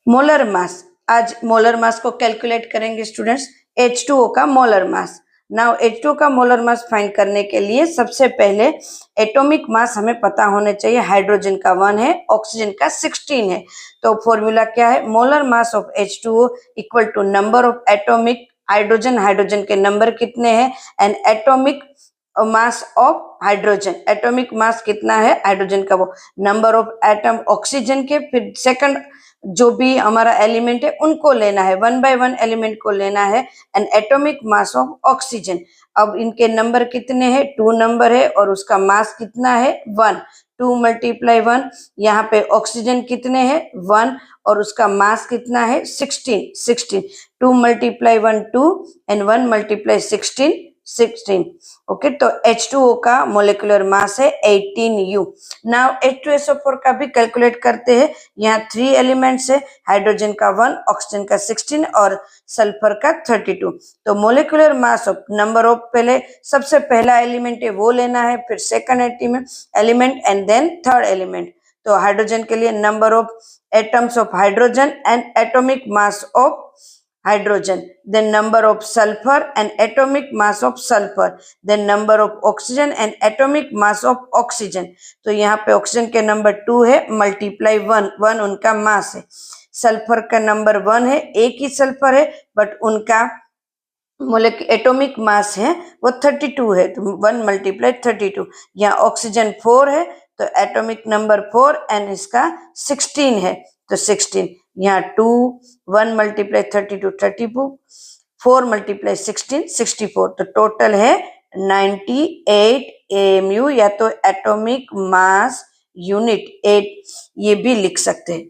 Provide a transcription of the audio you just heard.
Molar mass, आज molar mass को calculate करेंगे स्टूडेंट्स। H2O का मोलर मास। नाउ H2O का मोलर मास फाइंड करने के लिए सबसे पहले एटॉमिक मास हमें पता होने चाहिए। हाइड्रोजन का 1 है, ऑक्सीजन का 16 है। तो फॉर्मूला क्या है? Molar mass of H2O equal to number of atomic hydrogen, hydrogen के नंबर कितने हैं, and atomic mass of hydrogen, atomic mass कितना है हाइड्रोजन का, वो नंबर ऑफ एटम ऑक्सीजन के, फिर सेकंड जो भी हमारा एलिमेंट है उनको लेना है, 1 by 1 एलिमेंट को लेना है, and atomic mass of oxygen. अब इनके नंबर कितने हैं? 2 नंबर है और उसका मास कितना है? 1। 2 × 1, यहाँ पे ऑक्सीजन कितने हैं? 1 और उसका मास कितना है? 16। 2 × 1 2 एंड 1 × 16। ओके, तो H2O का मोलिकुलर मास है 18U। नाउ H2SO4 का भी कैलकुलेट करते हैं। यहाँ 3 एलिमेंट्स है, हाइड्रोजन का 1, ऑक्सीजन का 16 और सल्फर का 32। तो molecular mass of number of, पहले सबसे पहला एलिमेंट है वो लेना है, फिर second element and then third element. तो हाइड्रोजन के लिए number of atoms of hydrogen and atomic mass of hydrogen, then number of sulfur and atomic mass of sulfur, then number of oxygen and atomic mass of oxygen। तो यहाँ पे oxygen के number 2 है, multiply 1 उनका मास है। Sulphur का number 1 है, एक ही सल्फर है बट उनका एटॉमिक मास है वो 32 है, तो 1 × 32। यहाँ ऑक्सीजन 4 है तो एटॉमिक नंबर 4 एंड इसका 16 है, तो 16। यहाँ 2 1 × 32 34, 4 × 16 64, तो टोटल है 98 AMU, या तो एटॉमिक मास यूनिट 8 ये भी लिख सकते हैं।